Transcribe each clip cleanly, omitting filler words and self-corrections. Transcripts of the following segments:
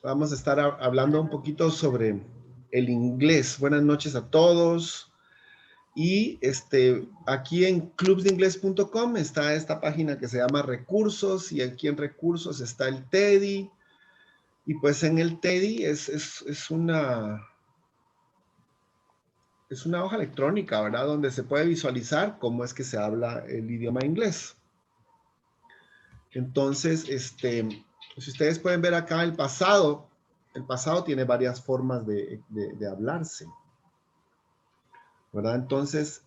Vamos a estar hablando un poquito sobre el inglés. Buenas noches a todos. Y aquí en clubsdeingles.com está esta página que se llama Recursos, y aquí en Recursos está el TEDi. Y pues en el TEDi es una hoja electrónica, ¿verdad? Donde se puede visualizar cómo es que se habla el idioma inglés. Entonces, si ustedes pueden ver acá el pasado tiene varias formas de hablarse, ¿verdad? Entonces,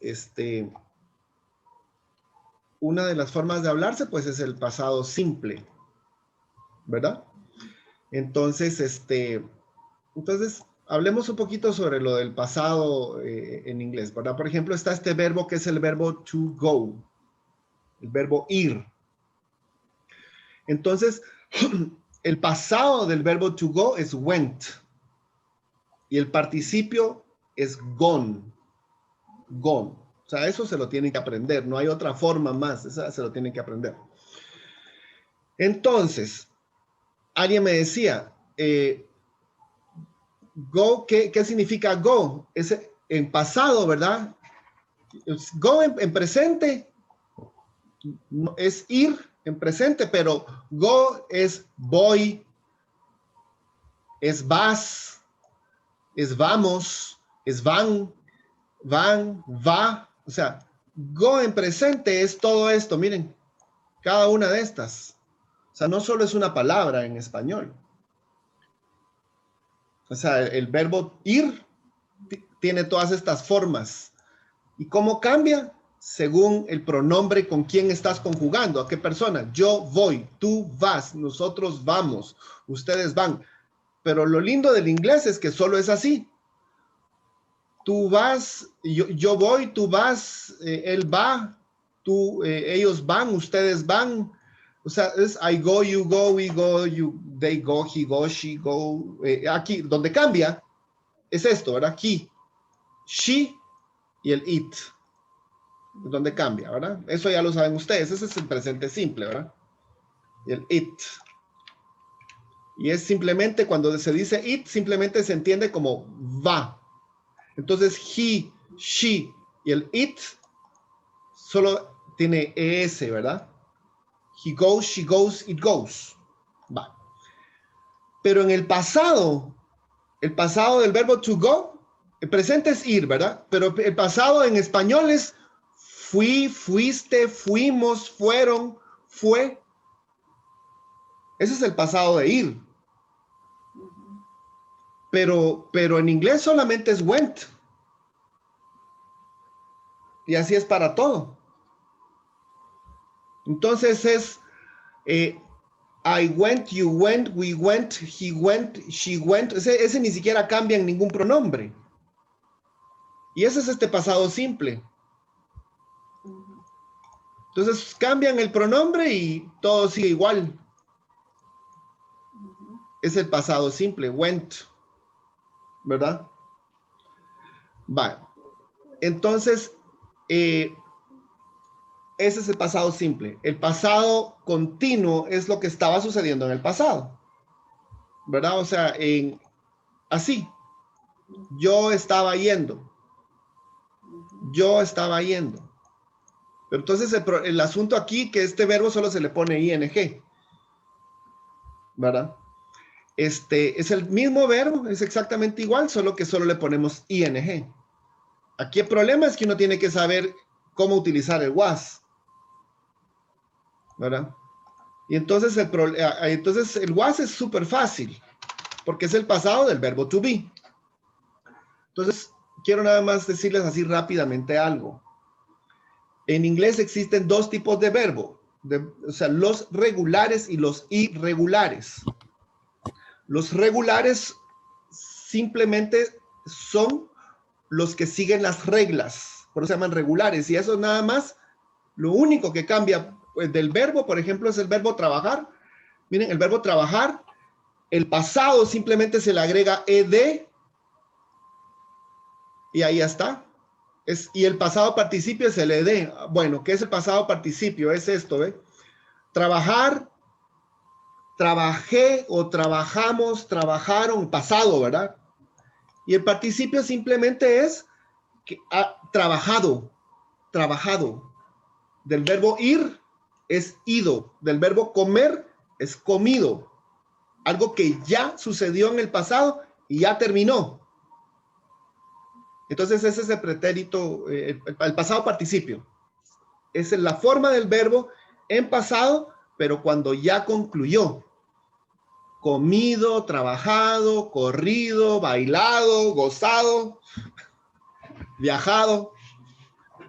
una de las formas de hablarse, pues, es el pasado simple, ¿verdad? Entonces, hablemos un poquito sobre lo del pasado en inglés, ¿verdad? Por ejemplo, está este verbo que es el verbo to go, el verbo ir. Entonces, el pasado del verbo to go es went, y el participio es gone, gone. O sea, eso se lo tienen que aprender, no hay otra forma más, esa se lo tienen que aprender. Entonces, alguien me decía, go, ¿qué significa go? Es en pasado, ¿verdad? Go en presente es ir en presente, pero go es voy, es vas, es vamos, es van, va. O sea, go en presente es todo esto, miren, cada una de estas. O sea, no solo es una palabra en español. O sea, el verbo ir tiene todas estas formas. ¿Y cómo cambia? Según el pronombre con quién estás conjugando, a qué persona. Yo voy, tú vas, nosotros vamos, ustedes van. Pero lo lindo del inglés es que solo es así. Tú vas, yo voy, tú vas, él va, ellos van, ustedes van. O sea, es I go, you go, we go, they go, he go, she go. Aquí, donde cambia, es esto, ¿verdad? Aquí, she y el it. Donde cambia, ¿verdad? Eso ya lo saben ustedes. Ese es el presente simple, ¿verdad? Y el it. Y es simplemente, cuando se dice it, simplemente se entiende como va. Entonces, he, she y el it solo tiene es, ¿verdad? He goes, she goes, it goes. Va. Pero en el pasado del verbo to go, el presente es ir, ¿verdad? Pero el pasado en español es fui, fuiste, fuimos, fueron, fue. Ese es el pasado de ir. Pero en inglés solamente es went. Y así es para todo. Entonces es I went, you went, we went, he went, she went. Ese ni siquiera cambia en ningún pronombre. Y ese es este pasado simple. Entonces cambian el pronombre y todo sigue igual. Es el pasado simple, went. ¿Verdad? Vale. Entonces, ese es el pasado simple. El pasado continuo es lo que estaba sucediendo en el pasado. ¿Verdad? O sea, así. Yo estaba yendo. Yo estaba yendo. Pero entonces el asunto aquí que este verbo solo se le pone ing. ¿Verdad? Es el mismo verbo, es exactamente igual, solo que solo le ponemos ing. Aquí el problema es que uno tiene que saber cómo utilizar el was. ¿Verdad? Y entonces el was es súper fácil, porque es el pasado del verbo to be. Entonces, quiero nada más decirles así rápidamente algo. En inglés existen dos tipos de verbo, o sea, los regulares y los irregulares. Los regulares simplemente son los que siguen las reglas, por eso se llaman regulares, y eso nada más, lo único que cambia pues, del verbo, por ejemplo, es el verbo trabajar. Miren, el verbo trabajar, el pasado simplemente se le agrega ed, y ahí está. Y el pasado participio es el ed. Bueno, ¿qué es el pasado participio? Es esto, ¿eh? Trabajar trabajé o trabajamos, trabajaron, pasado, ¿verdad? Y el participio simplemente es que ha trabajado, trabajado. Del verbo ir es ido. Del verbo comer es comido. Algo que ya sucedió en el pasado y ya terminó. Entonces ese es el pretérito, el pasado participio. Es la forma del verbo en pasado, pero cuando ya concluyó. Comido, trabajado, corrido, bailado, gozado, viajado,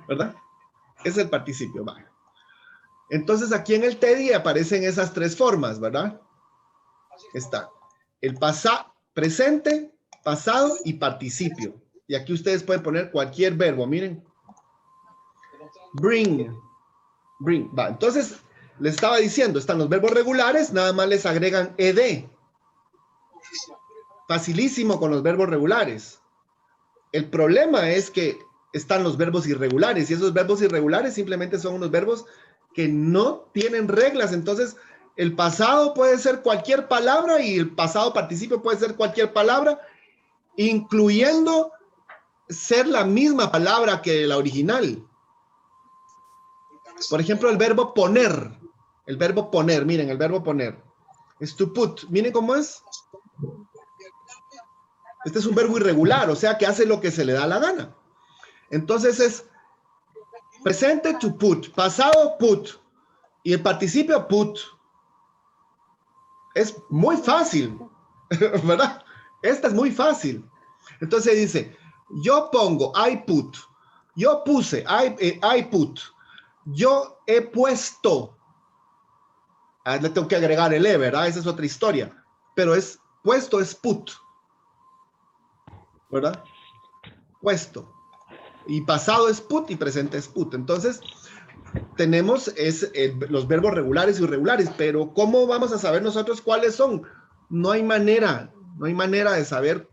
¿verdad? Es el participio, ¿vale? Entonces aquí en el TEDI aparecen esas tres formas, ¿verdad? Está el presente, pasado y participio. Y aquí ustedes pueden poner cualquier verbo, miren. Bring, bring, va. Entonces, les estaba diciendo, están los verbos regulares, nada más les agregan ed. Facilísimo con los verbos regulares. El problema es que están los verbos irregulares, y esos verbos irregulares simplemente son unos verbos que no tienen reglas. Entonces, el pasado puede ser cualquier palabra y el pasado participio puede ser cualquier palabra, incluyendo ser la misma palabra que la original. Por ejemplo, el verbo poner. El verbo poner, miren, el verbo poner. Es to put. Miren cómo es. Este es un verbo irregular, o sea que hace lo que se le da la gana. Entonces es presente to put, pasado put, y el participio put. Es muy fácil, ¿verdad? Esta es muy fácil. Entonces dice, yo pongo, I put, yo puse, I put, yo he puesto. Le tengo que agregar el e, ¿verdad? Esa es otra historia. Pero es puesto, es put, ¿verdad? Puesto. Y pasado es put y presente es put. Entonces, tenemos los verbos regulares y irregulares, pero ¿cómo vamos a saber nosotros cuáles son? No hay manera de saber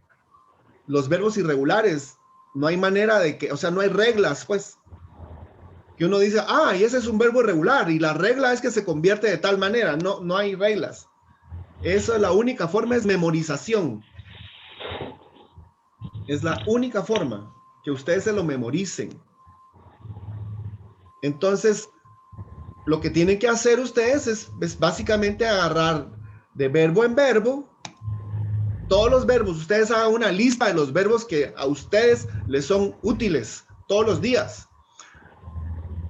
los verbos irregulares. No hay manera de que, o sea, no hay reglas, pues. Que uno dice, ah, y ese es un verbo irregular, y la regla es que se convierte de tal manera. No, no hay reglas. Eso es la única forma, es memorización. Es la única forma que ustedes se lo memoricen. Entonces, lo que tienen que hacer ustedes es básicamente agarrar de verbo en verbo todos los verbos. Ustedes hagan una lista de los verbos que a ustedes les son útiles todos los días.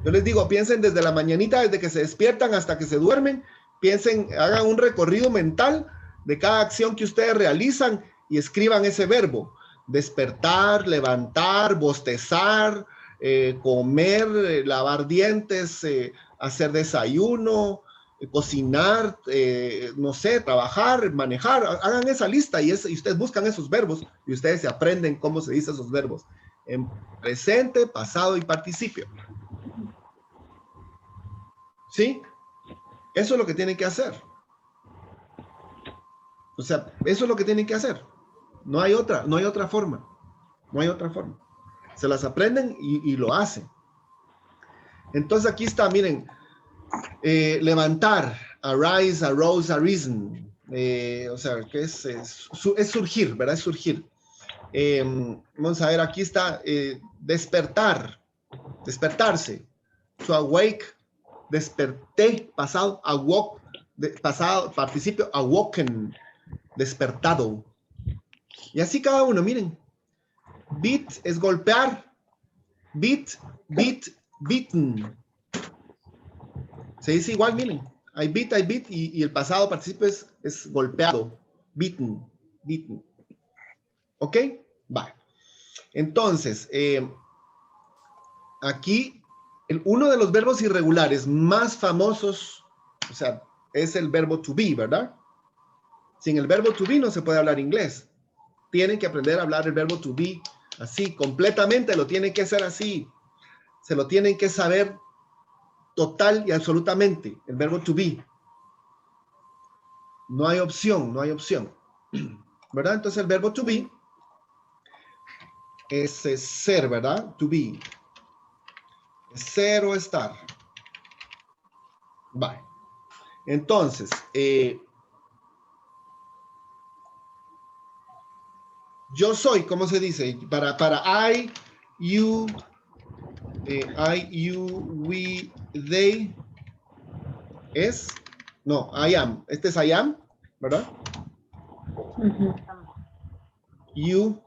Yo les digo, piensen desde la mañanita, desde que se despiertan hasta que se duermen, piensen, hagan un recorrido mental de cada acción que ustedes realizan y escriban ese verbo. Despertar, levantar, bostezar, comer, lavar dientes, hacer desayuno, cocinar, no sé, trabajar, manejar. Hagan esa lista y ustedes buscan esos verbos y ustedes se aprenden cómo se dicen esos verbos en presente, pasado y participio. ¿Sí? Eso es lo que tienen que hacer. O sea, eso es lo que tienen que hacer. No hay otra forma. No hay otra forma. Se las aprenden y lo hacen. Entonces aquí está, miren, levantar, arise, arose, arisen. O sea, que es surgir, ¿verdad? Es surgir. Vamos a ver, aquí está, despertar, despertarse. To awake, desperté, pasado, awoke, pasado, participio, awoken, despertado. Y así cada uno, miren. Beat es golpear. Beat, beat, beaten. Se dice igual, miren. I beat, y el pasado participio es golpeado. Beaten, beaten. ¿Ok? Va. Entonces, aquí, uno de los verbos irregulares más famosos, o sea, es el verbo to be, ¿verdad? Sin el verbo to be no se puede hablar inglés. Tienen que aprender a hablar el verbo to be así, completamente, lo tienen que hacer así. Se lo tienen que saber total y absolutamente, el verbo to be. No hay opción, no hay opción. ¿Verdad? Entonces el verbo to be es ser, ¿verdad? To be. Es ser o estar. Vale. Entonces, Yo soy, ¿cómo se dice? Para I, you, we, they, es, no, I am. Este es I am, ¿verdad? You,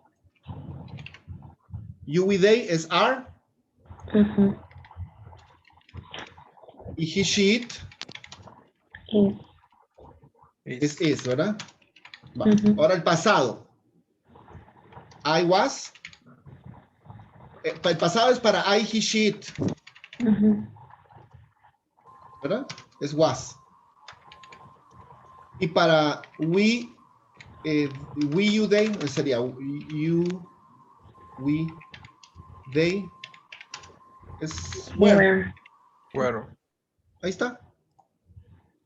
we, they es are. Y he, she, it es is, ¿verdad? Va. Ahora el pasado. I was. El pasado es para I, he, she, it. ¿Verdad? Es was. Y para we, you, they, sería you, we, they, es where. Where. Ahí está.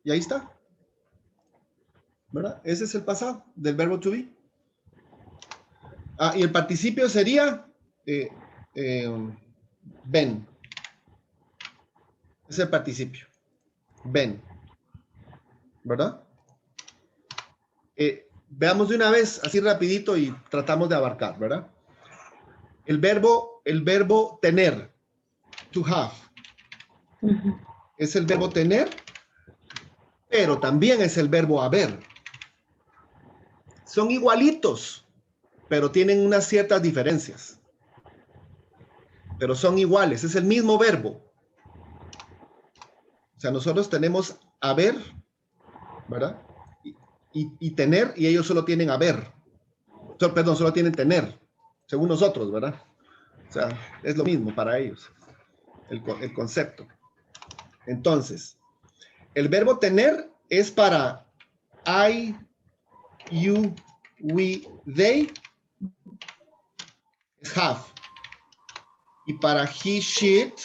Y ahí está. ¿Verdad? Ese es el pasado del verbo to be. Ah, y el participio sería been. Es el participio. Been. ¿Verdad? Veamos de una vez, así rapidito, y tratamos de abarcar, ¿verdad? El verbo tener, to have, es el verbo tener, pero también es el verbo haber. Son igualitos, pero tienen unas ciertas diferencias. Pero son iguales, es el mismo verbo. O sea, nosotros tenemos haber, ¿verdad? Y tener, y ellos solo tienen haber. Perdón, solo tienen tener, según nosotros, ¿verdad? O sea, es lo mismo para ellos, el concepto. Entonces, el verbo tener es para I, you, we, they, es have. Y para he, she, it,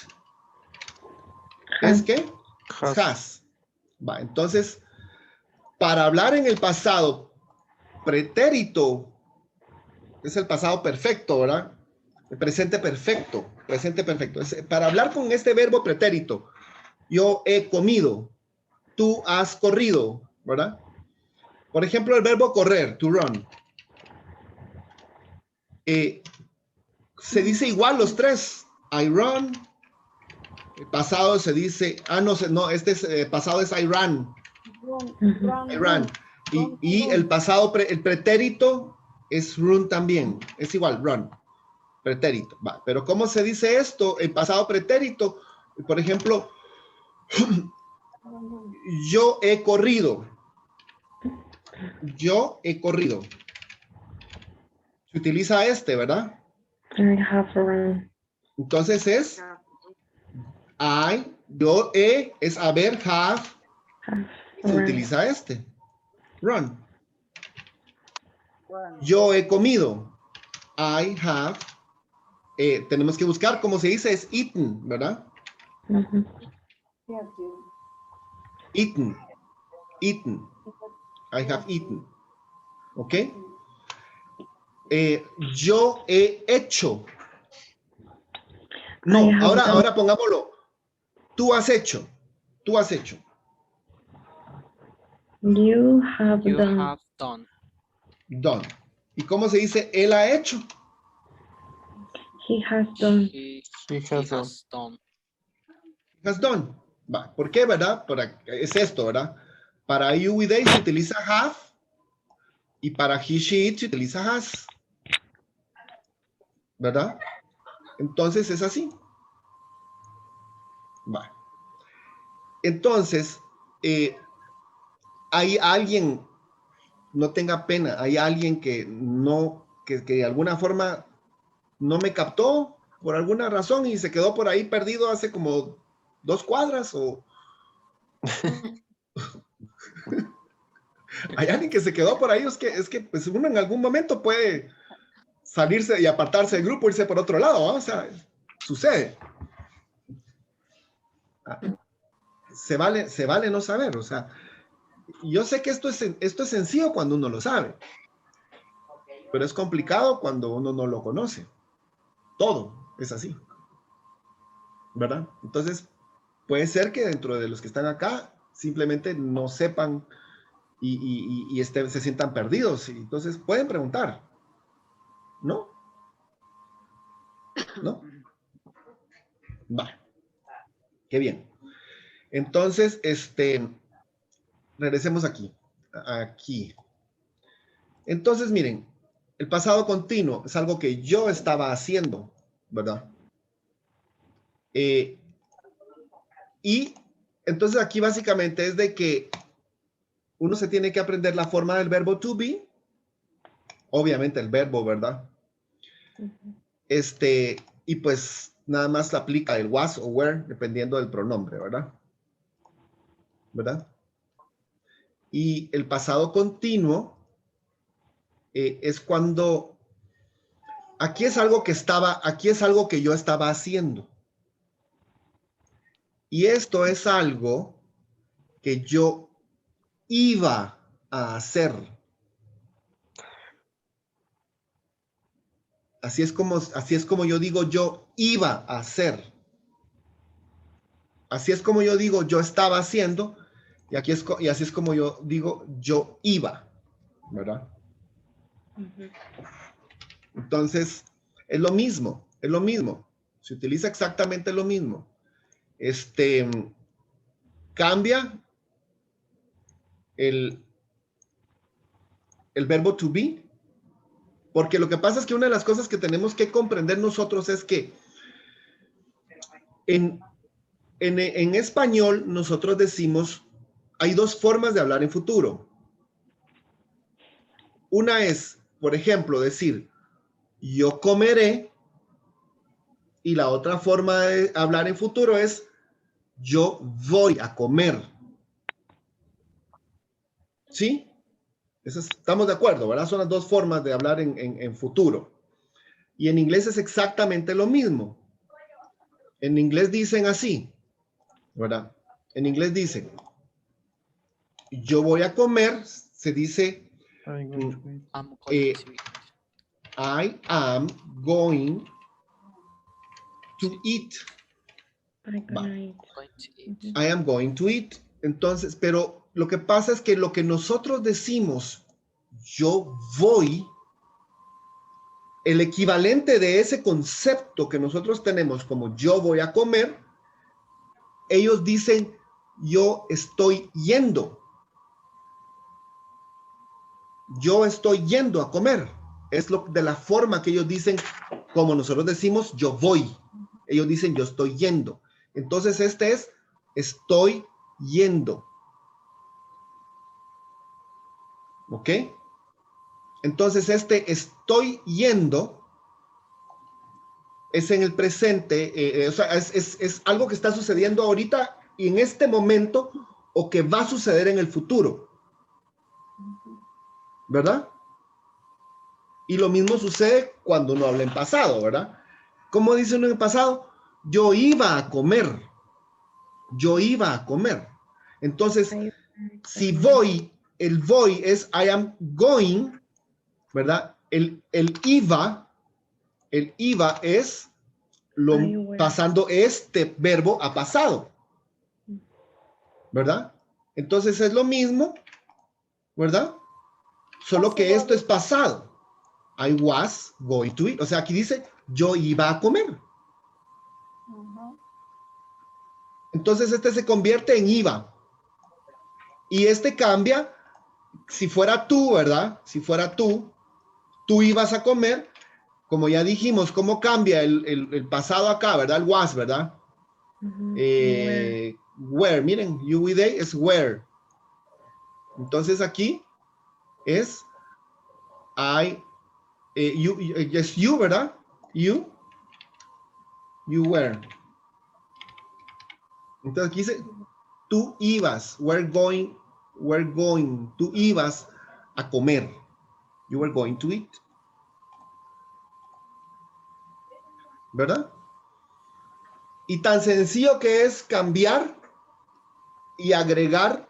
¿es qué? Has. Va, entonces, para hablar en el pasado pretérito, es el pasado perfecto, ¿verdad? El presente perfecto, para hablar con este verbo pretérito, yo he comido, tú has corrido, ¿verdad? Por ejemplo, el verbo correr, to run. Se dice igual los tres. I run. El pasado se dice, pasado es I ran. I ran. Y el pasado, el pretérito es run también. Es igual, run. Pretérito. Va. Pero ¿cómo se dice esto? El pasado pretérito, por ejemplo, yo he corrido. Yo he corrido. Se utiliza este, ¿verdad? I have run. Entonces es yo he, es haber, have. Se utiliza este. Run. Yo he comido. I have. Tenemos que buscar cómo se dice, es eaten, ¿verdad? Eaten. Eaten. I have eaten. ¿Ok? Yo he hecho. No, ahora pongámoslo. Tú has hecho. Tú has hecho. You have You done. have done. Done. ¿Y cómo se dice él ha hecho? He has done. He has has done. Has done. Va. ¿Por qué, verdad? Es esto, ¿verdad? Para you y they se utiliza have y para he, she, it se utiliza has. ¿Verdad? Entonces es así. Va. Entonces, hay alguien, no tenga pena, hay alguien que de alguna forma no me captó por alguna razón y se quedó por ahí perdido hace como 2 cuadras o hay alguien que se quedó por ahí, es que pues uno en algún momento puede salirse y apartarse del grupo, irse por otro lado, ¿no? O sea, sucede. Se vale no saber, o sea, yo sé que esto es sencillo cuando uno lo sabe, pero es complicado cuando uno no lo conoce. Todo es así, ¿verdad? Entonces, puede ser que dentro de los que están acá simplemente no sepan y se sientan perdidos. Y entonces pueden preguntar. ¿No? ¿No? Va. Qué bien. Entonces, regresemos aquí. Aquí. Entonces, miren, el pasado continuo es algo que yo estaba haciendo, ¿verdad? Y entonces aquí básicamente es de que uno se tiene que aprender la forma del verbo to be, obviamente el verbo, ¿verdad? Y pues nada más se aplica el was o were, dependiendo del pronombre, ¿verdad? ¿Verdad? Y el pasado continuo es cuando aquí es algo que yo estaba haciendo. Y esto es algo que yo iba a hacer. Así es como yo digo yo iba a hacer. Así es como yo digo yo estaba haciendo y así es como yo digo yo iba, ¿verdad? Entonces, es lo mismo. Se utiliza exactamente lo mismo. Cambia el verbo to be, porque lo que pasa es que una de las cosas que tenemos que comprender nosotros es que en español nosotros decimos, hay dos formas de hablar en futuro. Una es, por ejemplo, decir, yo comeré, y la otra forma de hablar en futuro es, yo voy a comer. ¿Sí? Estamos de acuerdo, ¿verdad? Son las dos formas de hablar en futuro. Y en inglés es exactamente lo mismo. En inglés dicen así, ¿verdad? En inglés dicen, yo voy a comer, se dice, I am going to eat. I am going to eat. Entonces, pero lo que pasa es que lo que nosotros decimos, yo voy, el equivalente de ese concepto que nosotros tenemos como yo voy a comer, ellos dicen yo estoy yendo. Yo estoy yendo a comer. Es de la forma que ellos dicen, como nosotros decimos yo voy. Ellos dicen yo estoy yendo. Entonces es estoy yendo. ¿Ok? Entonces estoy yendo es en el presente, o sea, es algo que está sucediendo ahorita y en este momento o que va a suceder en el futuro. ¿Verdad? Y lo mismo sucede cuando uno habla en pasado, ¿verdad? ¿Cómo dice uno en pasado? Yo iba a comer. Yo iba a comer. Entonces, si voy, el voy es I am going, ¿verdad? El iba es pasando este verbo a pasado, ¿verdad? Entonces es lo mismo, ¿verdad? Solo que esto es pasado. I was going to eat. O sea, aquí dice, yo iba a comer. Entonces este se convierte en iba. Y este cambia, si fuera tú, ¿verdad? Si fuera tú ibas a comer, como ya dijimos, ¿cómo cambia el pasado acá, ¿verdad? El was, ¿verdad? Where, miren, you with they es where. Entonces aquí es es you, ¿verdad? You were. Entonces aquí dice, tú ibas, we're going, tú ibas a comer. You were going to eat. ¿Verdad? Y tan sencillo que es cambiar y agregar,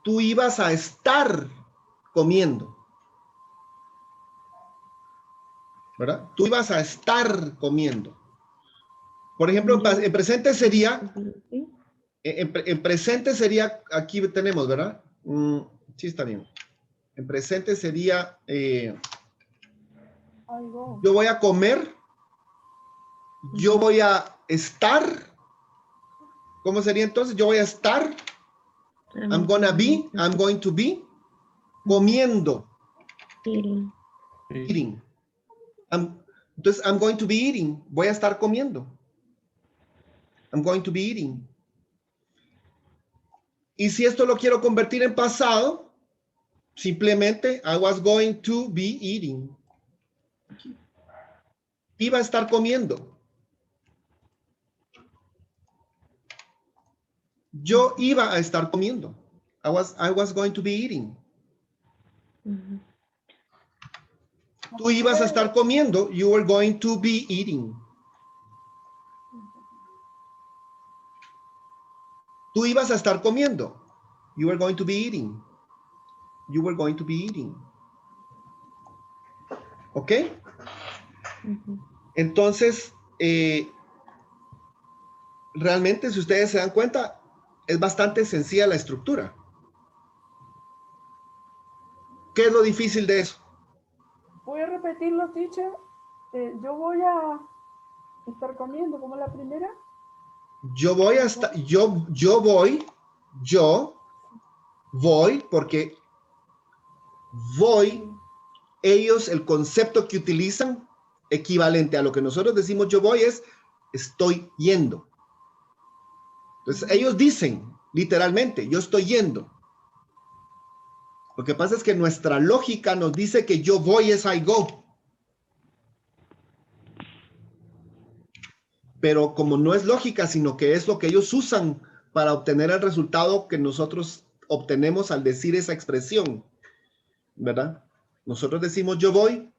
tú ibas a estar comiendo. ¿Verdad? Tú ibas a estar comiendo. Por ejemplo, en presente sería, en presente sería, aquí tenemos, ¿verdad? Sí, está bien. En presente sería, I go. Yo voy a comer. Yo voy a estar. ¿Cómo sería entonces? Yo voy a estar. I'm going to be comiendo. Eating. Eating. Entonces, I'm going to be eating. Voy a estar comiendo. I'm going to be eating. Y si esto lo quiero convertir en pasado, simplemente I was going to be eating. Iba a estar comiendo. Yo iba a estar comiendo. I was going to be eating. Mhm. Tú ibas a estar comiendo. You were going to be eating. Tú ibas a estar comiendo. You were going to be eating. You were going to be eating. ¿Ok? Mhm. Entonces, realmente, si ustedes se dan cuenta, es bastante sencilla la estructura. ¿Qué es lo difícil de eso? Voy a repetirlo, teacher. Yo voy a estar comiendo como la primera. Yo voy a estar, yo voy, porque voy, ellos, el concepto que utilizan, equivalente a lo que nosotros decimos yo voy, es estoy yendo. Entonces, ellos dicen, literalmente, yo estoy yendo. Lo que pasa es que nuestra lógica nos dice que yo voy es I go. Pero como no es lógica, sino que es lo que ellos usan para obtener el resultado que nosotros obtenemos al decir esa expresión, ¿verdad? Nosotros decimos yo voy,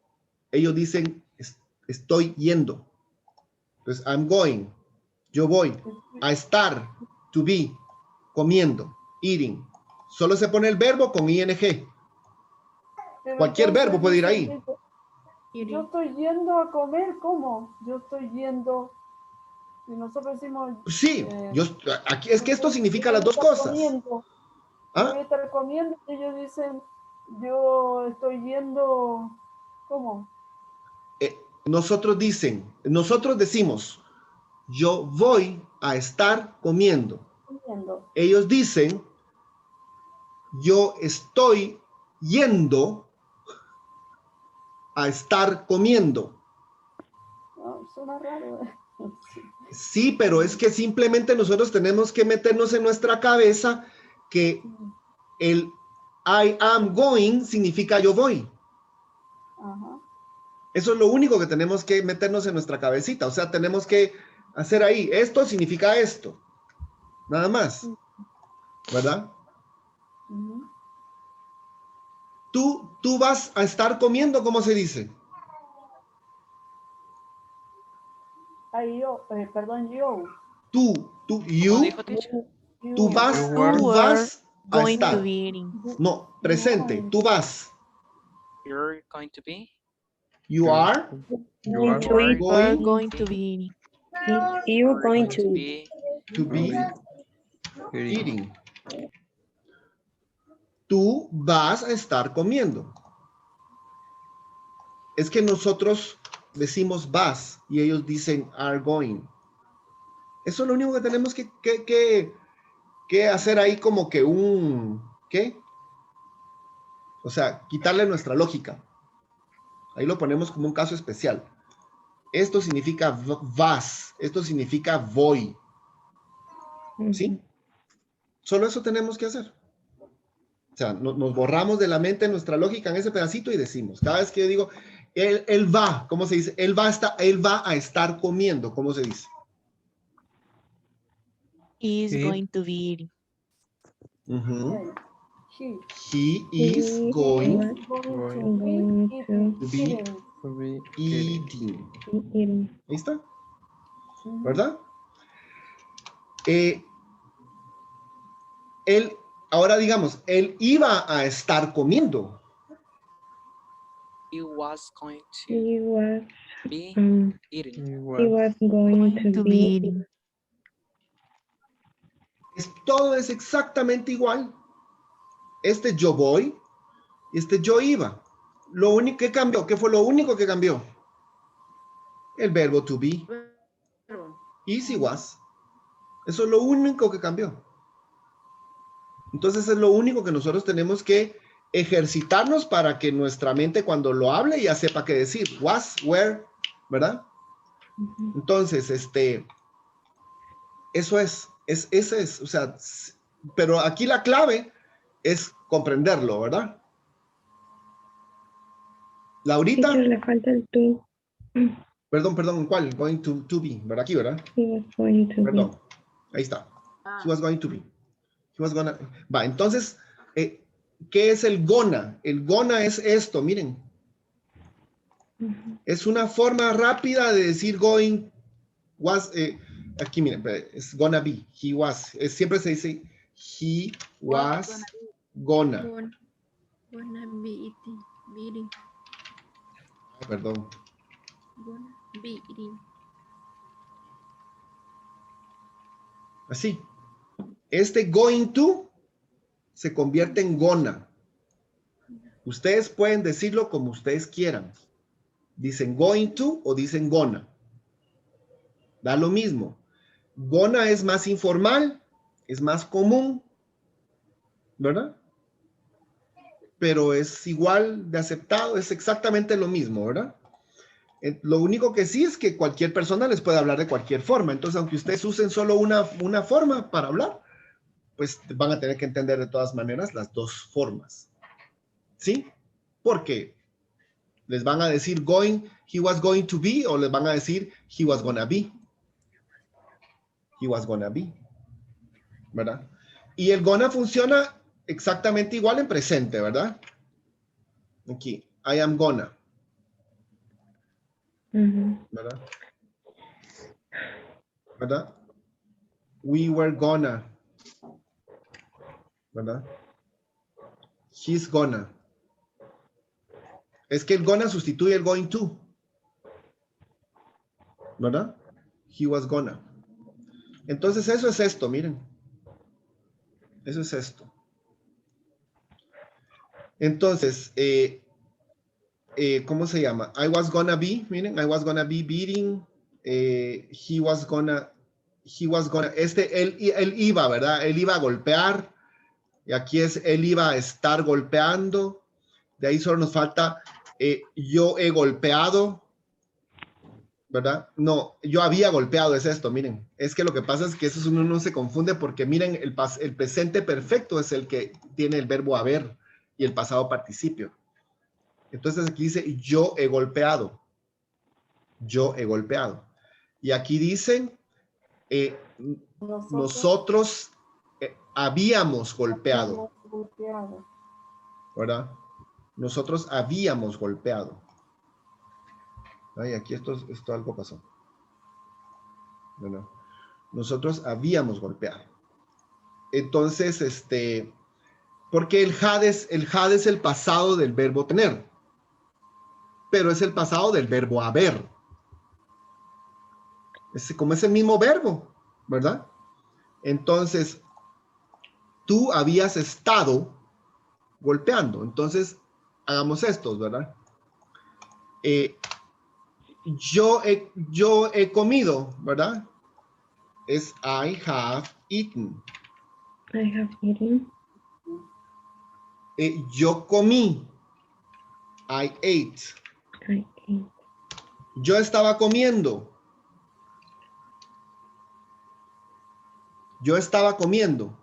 ellos dicen estoy yendo. Entonces, I'm going, yo voy a estar, to be, comiendo, eating. Solo se pone el verbo con ing. Pero Cualquier entonces verbo puede ir dice, ahí. yo estoy yendo a comer, ¿cómo? Yo estoy yendo. Y nosotros decimos, Sí, aquí es que esto significa yo las voy a dos estar cosas. comiendo. Yo voy a ¿Ah? estar comiendo y ellos dicen, yo estoy yendo, ¿cómo? Nosotros decimos, yo voy a estar comiendo. Comiendo. Ellos dicen, yo estoy yendo a estar comiendo. No, suena raro. Sí, pero es que simplemente nosotros tenemos que meternos en nuestra cabeza que el I am going significa yo voy. Ajá. Eso es lo único que tenemos que meternos en nuestra cabecita. O sea, tenemos que hacer ahí, esto significa esto. Nada más. ¿Verdad? Uh-huh. Tú vas a estar comiendo, ¿cómo se dice? Ahí yo, perdón, yo. You, ¿Cómo dijo, teacher? tú You. vas a Going to estar. be eating. No, presente, tú vas. You're going to be. You are Going to are eat. You are going going to be eating. You're going to eat. be. to be eating. Tú vas a estar comiendo. Es que nosotros decimos vas y ellos dicen are going. Eso es lo único que tenemos que hacer ahí como que ¿qué? O sea, quitarle nuestra lógica. Ahí lo ponemos como un caso especial. Esto significa vas, esto significa voy. ¿Sí? Solo eso tenemos que hacer. O sea, nos borramos de la mente nuestra lógica en ese pedacito y decimos, cada vez que yo digo, él va, ¿cómo se dice? Él va a estar comiendo, ¿cómo se dice? Is going to be eating. He He is going going to be eating. eating. Ahí está. ¿Verdad? Ahora digamos, él iba a estar comiendo. He was going to He was be eating. he was going to To be be eating. Todo es exactamente igual. Este yo voy y este yo iba. lo único que cambió, ¿qué fue lo único que cambió? El verbo to be. Easy was. Eso es lo único que cambió. Entonces es lo único que nosotros tenemos que ejercitarnos para que nuestra mente cuando lo hable ya sepa qué decir. Was, were, ¿verdad? Entonces, eso ese es, o sea, pero aquí la clave es comprenderlo, ¿verdad? Laurita, Teacher, le falta el to. perdón, ¿cuál? Going to be, ¿verdad? Aquí, ¿verdad? He was going to be. Perdón, ahí está. He was going to be. He was gonna. Va, entonces, ¿qué es el gonna? El gonna es esto, miren. Es una forma rápida de decir going, was, aquí miren, es gonna be, he was. Siempre se dice he was gonna. Gonna be eating, beating, Perdón. gonna be eating. Así. Este going to se convierte en gonna. Ustedes pueden decirlo como ustedes quieran. Dicen going to o dicen gonna. Da lo mismo. Gonna es más informal, es más común, ¿verdad? Pero es igual de aceptado, es exactamente lo mismo, ¿verdad? Lo único que sí es que cualquier persona les puede hablar de cualquier forma. Entonces, aunque ustedes usen solo una forma para hablar, pues van a tener que entender de todas maneras las dos formas. ¿Sí? Porque les van a decir going, he was going to be, o les van a decir he was gonna be. He was gonna be. ¿Verdad? Y el gonna funciona exactamente igual en presente, ¿verdad? Aquí, I am gonna. ¿Verdad? ¿Verdad? We were gonna. ¿Verdad? He's gonna. Es que el gonna sustituye el going to. ¿Verdad? He was gonna. Entonces eso es esto, miren. Eso es esto. Entonces, ¿cómo se llama? I was gonna be, miren, I was gonna be beating. He was gonna, él iba, ¿verdad? Él iba a golpear. Y aquí es, él iba a estar golpeando. De ahí solo nos falta, yo he golpeado, ¿verdad? No, yo había golpeado, es esto, miren. Es que lo que pasa es que eso uno no se confunde porque miren, el presente perfecto es el que tiene el verbo haber y el pasado participio. Entonces aquí dice, yo he golpeado. Yo he golpeado. Y aquí dicen, nosotros habíamos golpeado. ¿Verdad? Nosotros habíamos golpeado. Ay, aquí esto algo pasó. Bueno, nosotros habíamos golpeado. Entonces, porque el had es el pasado del verbo tener, pero es el pasado del verbo haber. Como es el mismo verbo, ¿verdad? Entonces, tú habías estado golpeando. Entonces, hagamos estos, ¿verdad? Yo he comido, ¿verdad? Es I have eaten. I have eaten. Yo comí. I ate. I ate. Yo estaba comiendo. Yo estaba comiendo.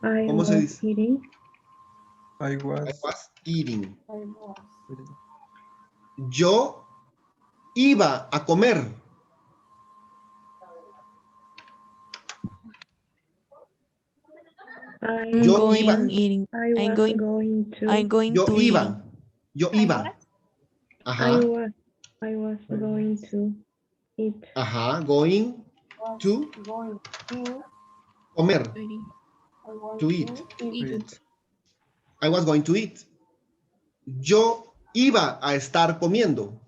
¿Cómo se dice? Eating. I was eating. Yo iba a comer. Yo iba. Eating. I'm going to. I'm going Yo to iba. eating. Yo iba. Ajá. I was going to eat. Ajá. Going to comer. To eat. I was going to eat. Yo iba a estar comiendo.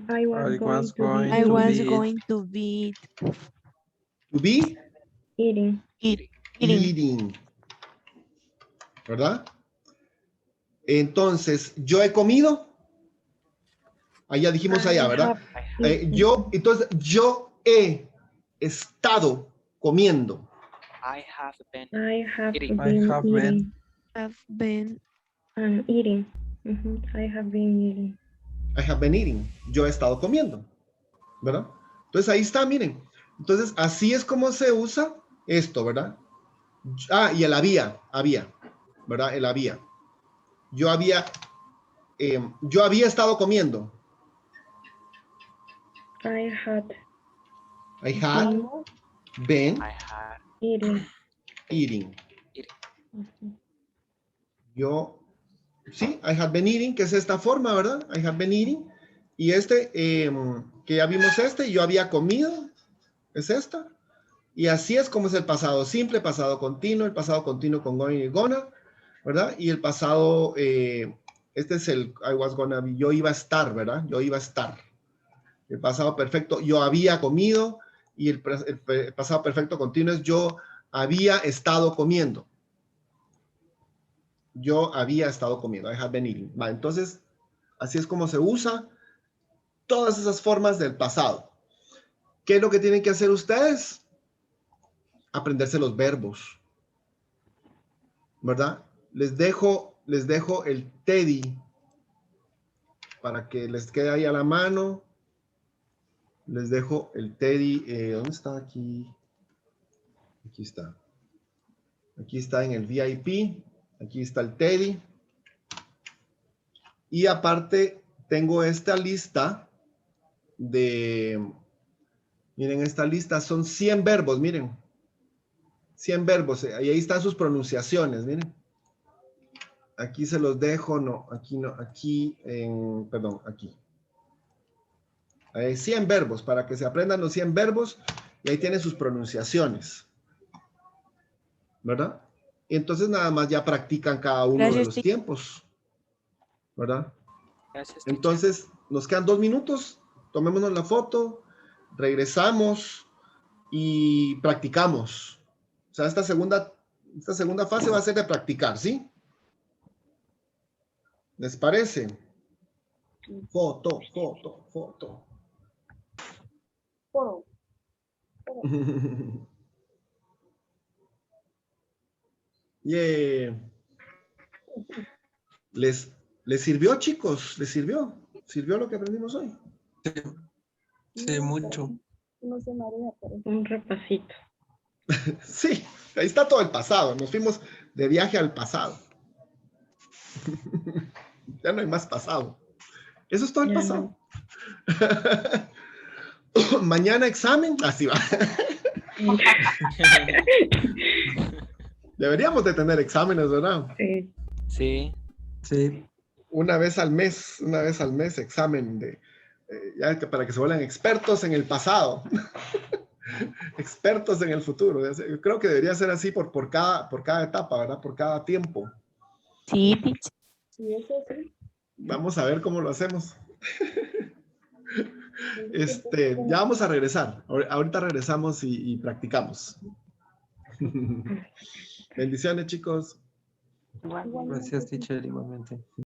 I was going to be To be eating. eating. eating. ¿Verdad? Entonces, yo he comido. Allá dijimos allá, ¿verdad? Entonces, yo he estado comiendo. I have been I have eating. been have eating. Have been Eating. I have been eating. I have been eating. Yo he estado comiendo, ¿verdad? Entonces, ahí está, miren. Entonces, así es como se usa esto, ¿verdad? Ah, y el había, ¿verdad? El había. Yo había estado comiendo. I had I had been I had eating. eating. Ujú. Yo, sí, I have been eating, que es esta forma, ¿verdad? I have been eating. Y que ya vimos yo había comido, es esta. Y así es como es el pasado simple, pasado continuo, el pasado continuo con going y gonna, ¿verdad? Y el pasado, este es el I was gonna be, yo iba a estar, ¿verdad? Yo iba a estar. El pasado perfecto, yo había comido, y el pasado perfecto continuo es yo había estado comiendo. Yo había estado comiendo. I have been eating. Va, entonces, así es como se usa todas esas formas del pasado. ¿Qué es lo que tienen que hacer ustedes? Aprenderse los verbos, ¿verdad? Les dejo el Teddy para que les quede ahí a la mano. Les dejo el Teddy. ¿Dónde está aquí? Aquí está. Aquí está en el VIP. Aquí está el Teddy. Y aparte tengo esta lista miren, esta lista son 100 verbos, miren. 100 verbos. Y ahí están sus pronunciaciones, miren. Aquí se los dejo, no, aquí, perdón, aquí. Hay 100 verbos, para que se aprendan los 100 verbos, y ahí tienen sus pronunciaciones. ¿Verdad? Y entonces nada más ya practican cada uno de los tiempos. ¿Verdad? Gracias, teacher. Entonces, nos quedan 2 minutos, tomémonos la foto, regresamos y practicamos. O sea, esta segunda fase va a ser de practicar, ¿sí? ¿Les parece? Foto. Wow. Yeah. ¿Les sirvió, chicos? ¿Les sirvió? ¿Sirvió lo que aprendimos hoy? Sí, mucho. No se marea, pero Un repasito. Sí, ahí está todo el pasado. Nos fuimos de viaje al pasado. Ya no hay más pasado. Eso es todo el Ya pasado. Mañana examen. Así va. Deberíamos de tener exámenes, ¿verdad? Sí. Sí. Sí. Una vez al mes examen ya que para que se vuelvan expertos en el pasado. Expertos en el futuro. Yo creo que debería ser así por cada etapa, ¿verdad? Por cada tiempo. sí, teacher. sí, eso sí. Vamos a ver cómo lo hacemos. Ya vamos a regresar. Ahorita regresamos y practicamos. Bendiciones, chicos. Igualmente. Gracias, teacher, igualmente.